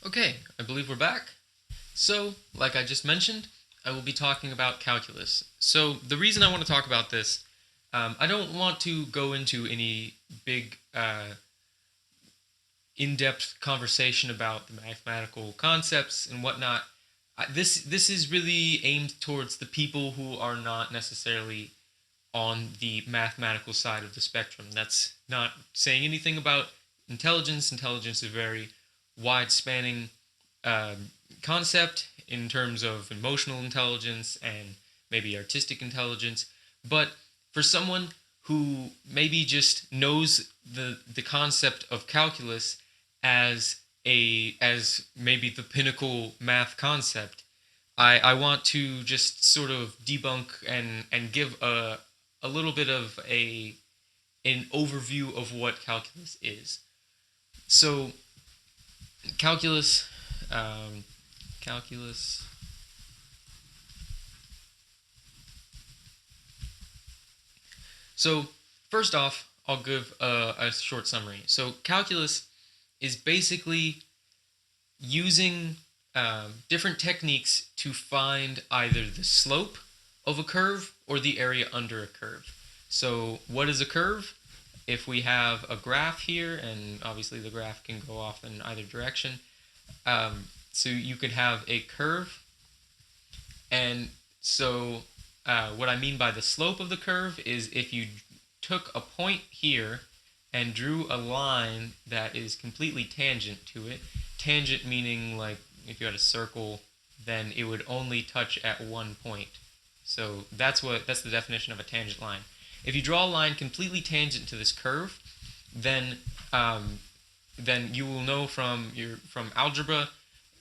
Okay, I believe we're back. So, like I just mentioned, I will be talking about calculus. So, the reason I want to talk about this, I don't want to go into any big, in depth conversation about the mathematical concepts and whatnot. This is really aimed towards the people who are not necessarily on the mathematical side of the spectrum. That's not saying anything about intelligence. Intelligence is a very wide spanning um, concept in terms of emotional intelligence and maybe artistic intelligence. But for someone who maybe just knows the concept of calculus as maybe the pinnacle math concept, I want to just sort of debunk and give a little bit of a an overview of what calculus is. So calculus, um, calculus. So first off, I'll give a short summary. So calculus is basically using different techniques to find either the slope of a curve or the area under a curve. So, what is a curve? If we have a graph here, and obviously the graph can go off in either direction, so you could have a curve, and so what I mean by the slope of the curve is if you took a point here and drew a line that is completely tangent to it, tangent meaning like if you had a circle, then it would only touch at one point. So that's the definition of a tangent line. If you draw a line completely tangent to this curve, then then you will know from algebra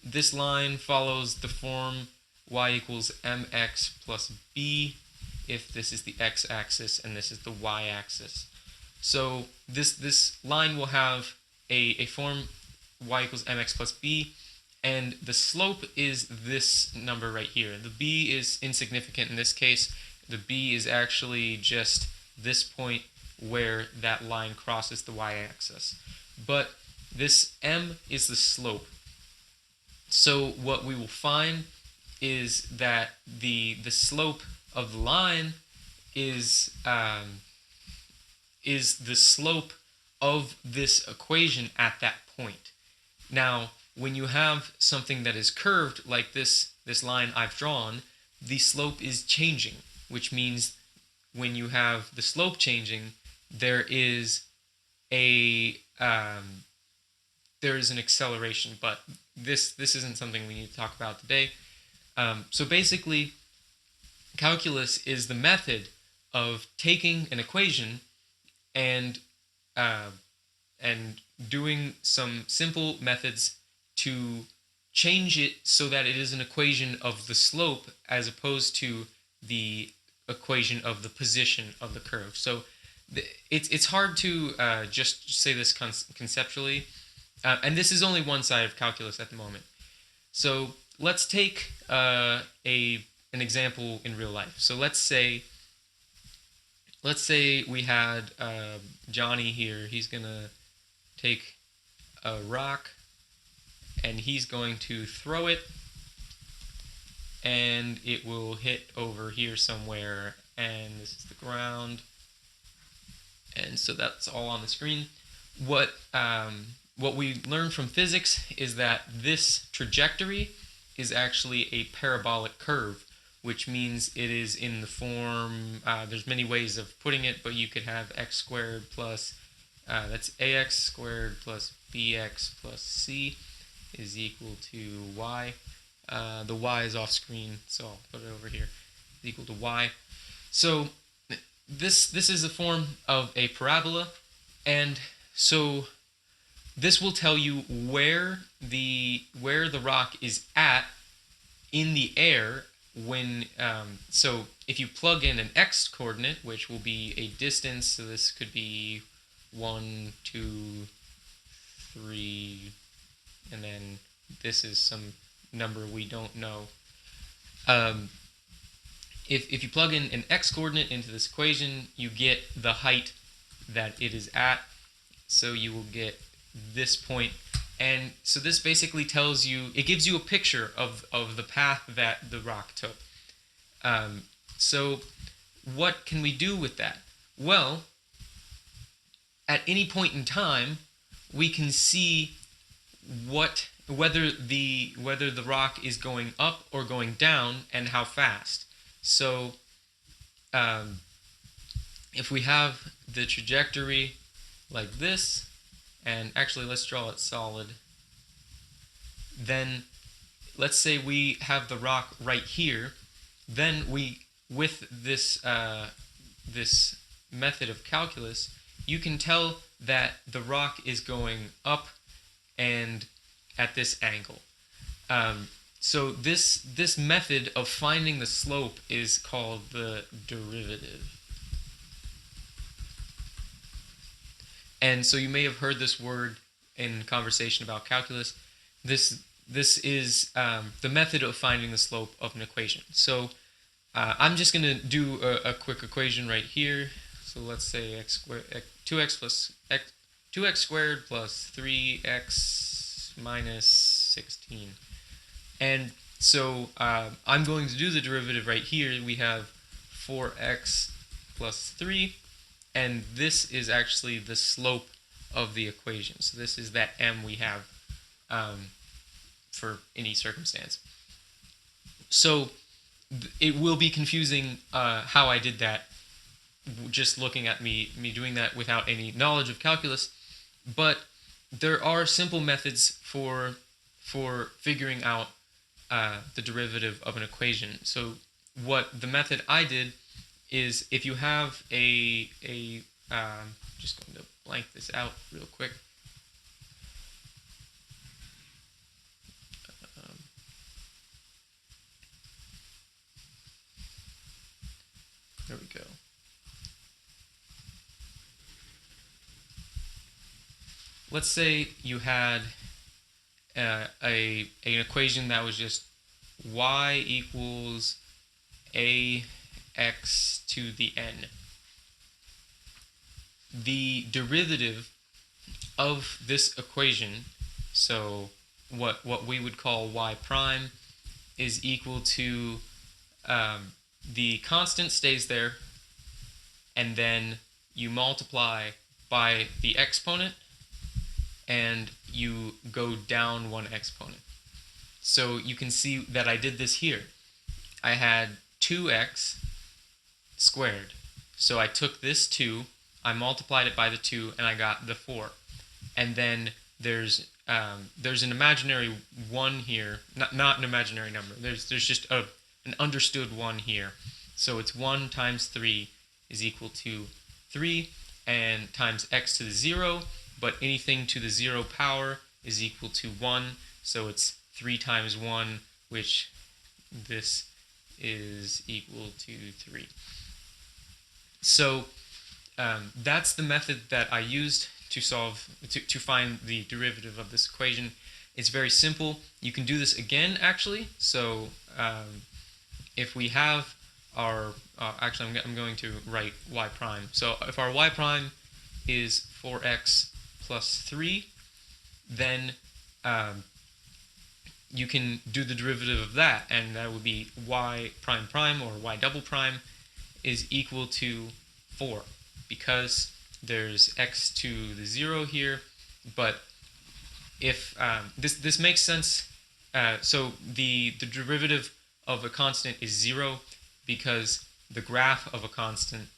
this line follows the form y equals mx plus b if this is the x-axis and this is the y-axis. So this line will have a form y equals mx plus b, and the slope is this number right here. The b is insignificant in this case. The b is actually just this point where that line crosses the y-axis. But this m is the slope. So what we will find is that the slope of the line is the slope of this equation at that point. Now, when you have something that is curved like this line I've drawn, the slope is changing, which means when you have the slope changing, there is a there is an acceleration. But this isn't something we need to talk about today. So basically, calculus is the method of taking an equation and uh, and doing some simple methods to change it so that it is an equation of the slope as opposed to the equation of the position of the curve. So it's hard to just say this conceptually, and this is only one side of calculus at the moment. So let's take a an example in real life. So let's say we had Johnny here. He's gonna take a rock and he's going to throw it, and it will hit over here somewhere, and this is the ground, and so that's all on the screen. What we learned from physics is that this trajectory is actually a parabolic curve, which means it is in the form. There's many ways of putting it, but you could have x squared plus that's ax squared plus bx plus c is equal to y. The y is off screen, so I'll put it over here. Is equal to y. So this is a form of a parabola, and so this will tell you where the rock is at in the air when so if you plug in an x coordinate, which will be a distance, so this could be 1, 2, 3, and then this is some number we don't know. Um, if you plug in an x coordinate into this equation, you get the height that it is at. So you will get this point, And so this basically tells you, it gives you a picture of the path that the rock took. So what can we do with that? Well, at any point in time, we can see whether the rock is going up or going down and how fast. So if we have the trajectory like this, and actually let's draw it solid, then let's say we have the rock right here, then we, with this this method of calculus, you can tell that the rock is going up and at this angle. So this method of finding the slope is called the derivative. And so you may have heard this word in conversation about calculus. This is the method of finding the slope of an equation. So I'm just going to do a quick equation right here. So let's say 2x squared plus 3x minus 16. And so I'm going to do the derivative right here. We have 4x plus 3. And this is actually the slope of the equation. So this is that m we have for any circumstance. So it will be confusing how I did that, just looking at me doing that without any knowledge of calculus. But there are simple methods for figuring out the derivative of an equation. So what the method I did is, if you have just going to blank this out real quick. There we go. Let's say you had an equation that was just y equals ax to the n. The derivative of this equation, so what we would call y prime, is equal to the constant stays there, and then you multiply by the exponent, and you go down one exponent. So you can see that I did this here. I had 2x squared. So I took this 2, I multiplied it by the 2, and I got the 4. And then there's an imaginary 1 here, not an imaginary number. There's just an understood 1 here. So it's 1 times 3 is equal to 3, and times x to the 0, but anything to the 0 power is equal to 1, so it's 3 times 1, which this is equal to 3. So that's the method that I used to find the derivative of this equation. It's very simple. You can do this again, actually. So if we have our actually, I'm going to write y prime. So if our y prime is 4x plus 3, then you can do the derivative of that, and that would be y prime prime, or y double prime, is equal to 4, because there's x to the 0 here. But if this makes sense, so the derivative of a constant is 0, because the graph of a constant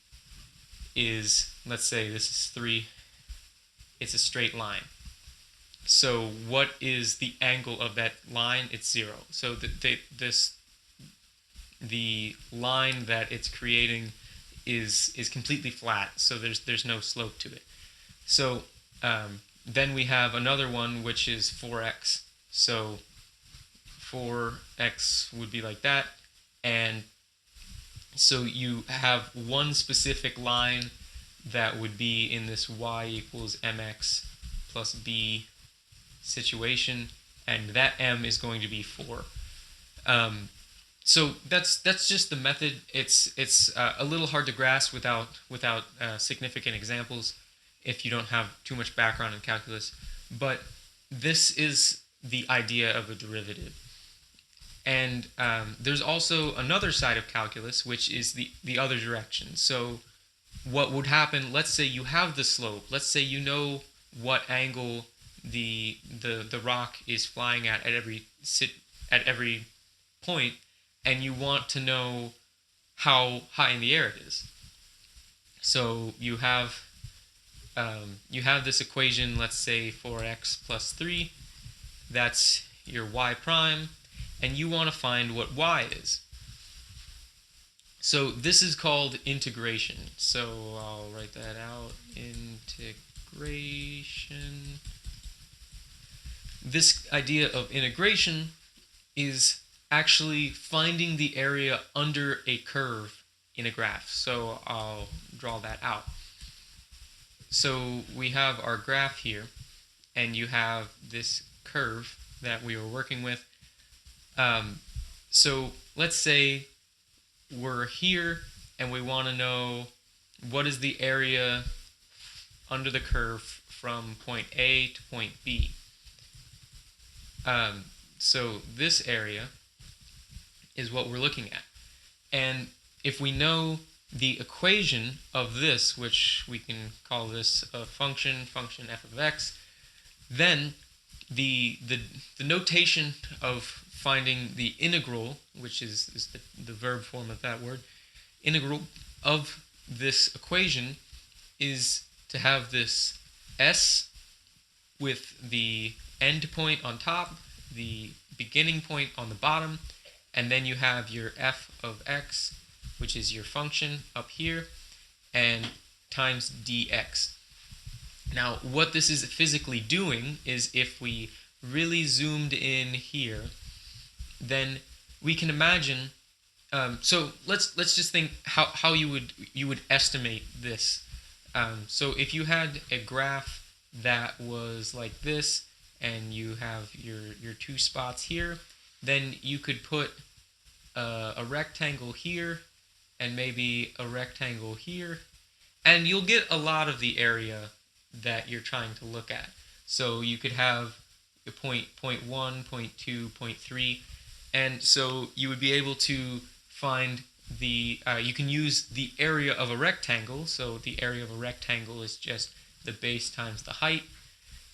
is, let's say this is 3, it's a straight line. So what is the angle of that line? It's 0. So the line that it's creating is completely flat, so there's no slope to it. So then we have another one, which is 4x. So 4x would be like that, and so you have one specific line that would be in this y equals mx plus b situation, and that m is going to be 4. So that's just the method. It's a little hard to grasp without significant examples if you don't have too much background in calculus. But this is the idea of a derivative. And there's also another side of calculus, which is the other direction. So what would happen, let's say you have the slope. Let's say you know what angle the rock is flying at every point, and you want to know how high in the air it is. So you have this equation, let's say 4x plus 3, that's your y prime, and you want to find what y is. So this is called integration. So I'll write that out, integration. This idea of integration is actually finding the area under a curve in a graph. So I'll draw that out. So we have our graph here, and you have this curve that we were working with. So let's say we're here and we want to know what is the area under the curve from point A to point B. So this area is what we're looking at. And if we know the equation of this, which we can call this a function f of x, then the notation of finding the integral, which is the verb form of that word, integral of this equation is to have this s with the end point on top, the beginning point on the bottom, and then you have your f of x, which is your function up here, and times dx. Now, what this is physically doing is, if we really zoomed in here, then we can imagine. So let's just think how you would estimate this. So if you had a graph that was like this, and you have your two spots here, then you could put a rectangle here and maybe a rectangle here, and you'll get a lot of the area that you're trying to look at. So you could have a point 1, point 2, point 3, and so you would be able to find the you can use the area of a rectangle. So the area of a rectangle is just the base times the height.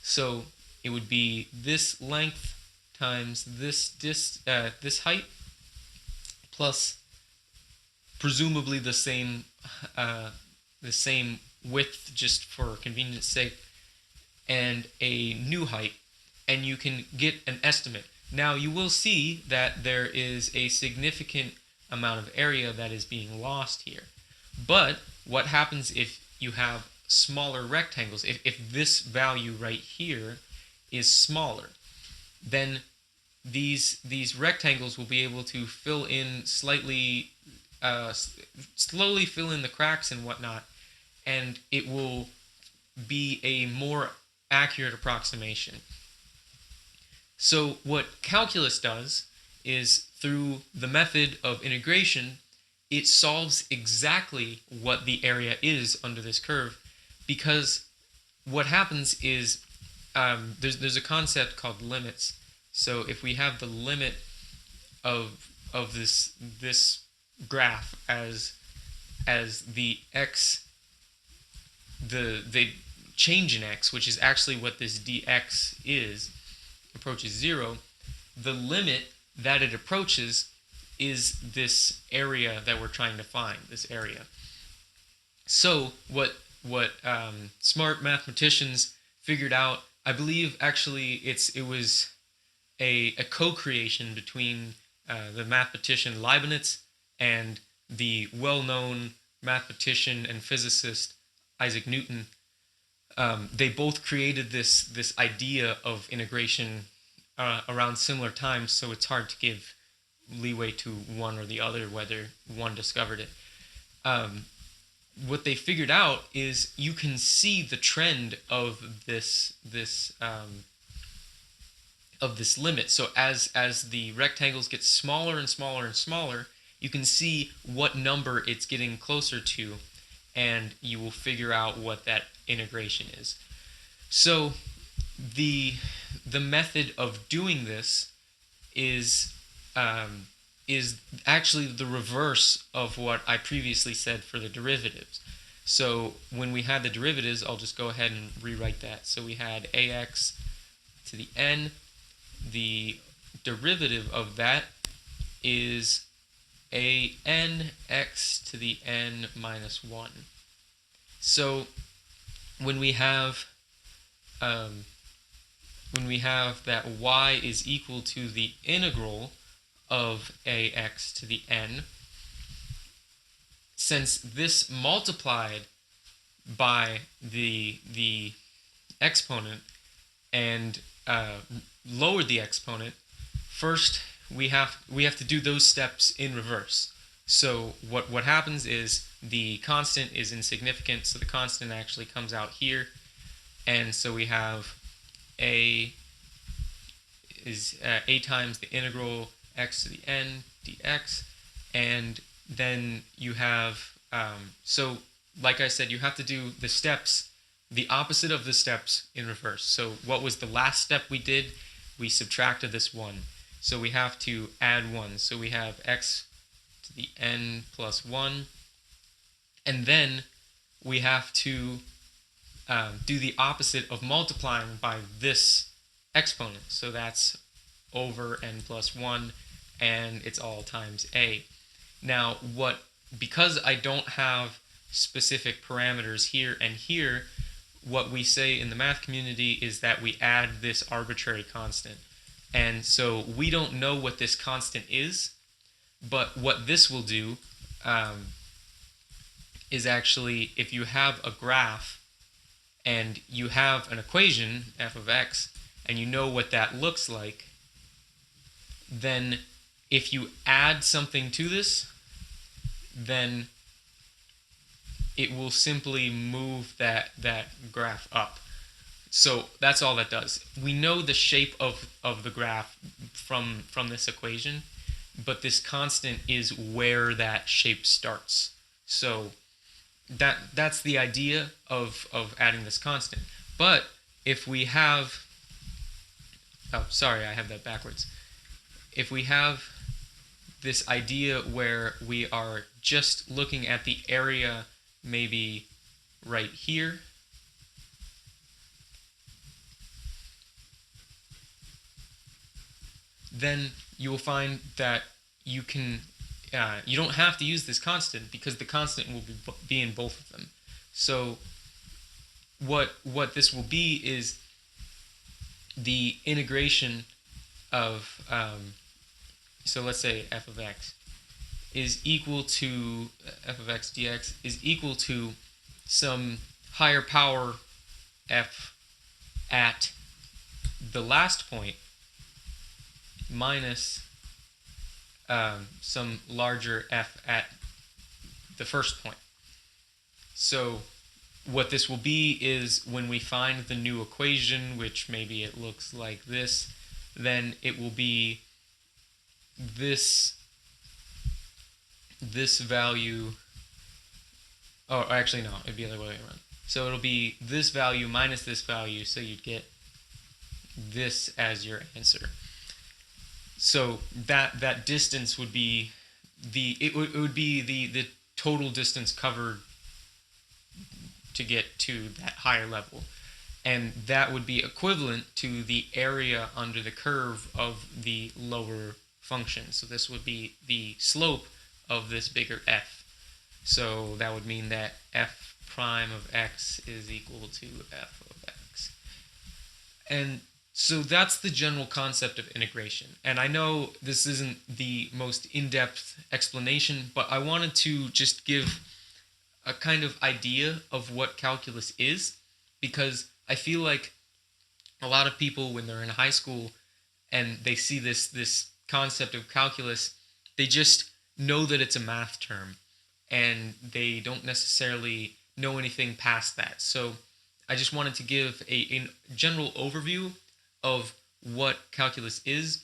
So it would be this length times this height, plus presumably the same width, just for convenience sake, and a new height, and you can get an estimate. Now you will see that there is a significant amount of area that is being lost here. But what happens if you have smaller rectangles? If this value right here is smaller, then these rectangles will be able to fill in slowly fill in the cracks and whatnot, and it will be a more accurate approximation. So what calculus does is, through the method of integration, it solves exactly what the area is under this curve, because what happens is there's a concept called limits. So if we have the limit of this graph as the x, the change in x, which is actually what this dx is, approaches 0, the limit that it approaches is this area that we're trying to find, this area. So what smart mathematicians figured out, I believe actually it was a co-creation between the mathematician Leibniz and the well-known mathematician and physicist Isaac Newton. They both created this idea of integration around similar times, so it's hard to give leeway to one or the other whether one discovered it. What they figured out is you can see the trend of this limit. So as the rectangles get smaller and smaller and smaller, you can see what number it's getting closer to, and you will figure out what that integration is. So the the method of doing this is um, is actually the reverse of what I previously said for the derivatives. So when we had the derivatives, I'll just go ahead and rewrite that. So we had ax to the n. The derivative of that is a n x to the n minus 1. So when we have that y is equal to the integral of ax to the n, since this multiplied by the exponent and lowered the exponent, first we have to do those steps in reverse. So what happens is the constant is insignificant, so the constant actually comes out here, and so we have a is a times the integral x to the n dx, and then you have so like I said, you have to do the steps, the opposite of the steps in reverse. So what was the last step we did? We subtracted this 1. So we have to add 1. So we have x to the n plus 1. And then we have to do the opposite of multiplying by this exponent. So that's over n plus 1, and it's all times a. Now, because I don't have specific parameters here and here, what we say in the math community is that we add this arbitrary constant. And so we don't know what this constant is, but what this will do is actually, if you have a graph and you have an equation, f of x, and you know what that looks like, then if you add something to this, then it will simply move that graph up. So that's all that does. We know the shape of the graph from this equation, but this constant is where that shape starts. So that's the idea of adding this constant. But if we have, oh sorry, I have that backwards. If we have this idea where we are just looking at the area maybe right here, then you will find that you can you don't have to use this constant because the constant will be in both of them. So what this will be is the integration of so let's say f of x is equal to f of x dx is equal to some higher power f at the last point minus some larger f at the first point. So what this will be is when we find the new equation, which maybe it looks like this, then it will be this value, oh actually no, it'd be the other way around. So it'll be this value minus this value, so you'd get this as your answer. So that distance would be it would be the total distance covered to get to that higher level, and that would be equivalent to the area under the curve of the lower function. So this would be the slope of this bigger f. So that would mean that f prime of x is equal to f of x. And so that's the general concept of integration. And I know this isn't the most in-depth explanation, but I wanted to just give a kind of idea of what calculus is, because I feel like a lot of people, when they're in high school and they see this concept of calculus, they just know that it's a math term and they don't necessarily know anything past that. So I just wanted to give a general overview of what calculus is,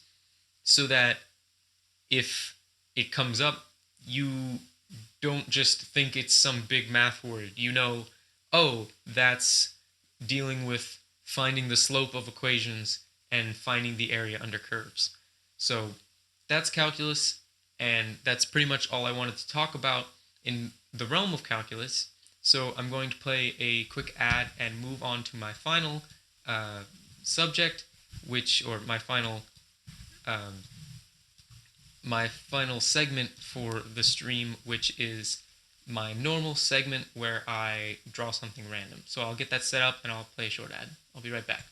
so that if it comes up, you don't just think it's some big math word. You know, oh, that's dealing with finding the slope of equations and finding the area under curves. So that's calculus, and that's pretty much all I wanted to talk about in the realm of calculus. So I'm going to play a quick ad and move on to my final subject, or um, my final segment for the stream, which is my normal segment where I draw something random. So I'll get that set up and I'll play a short ad. I'll be right back.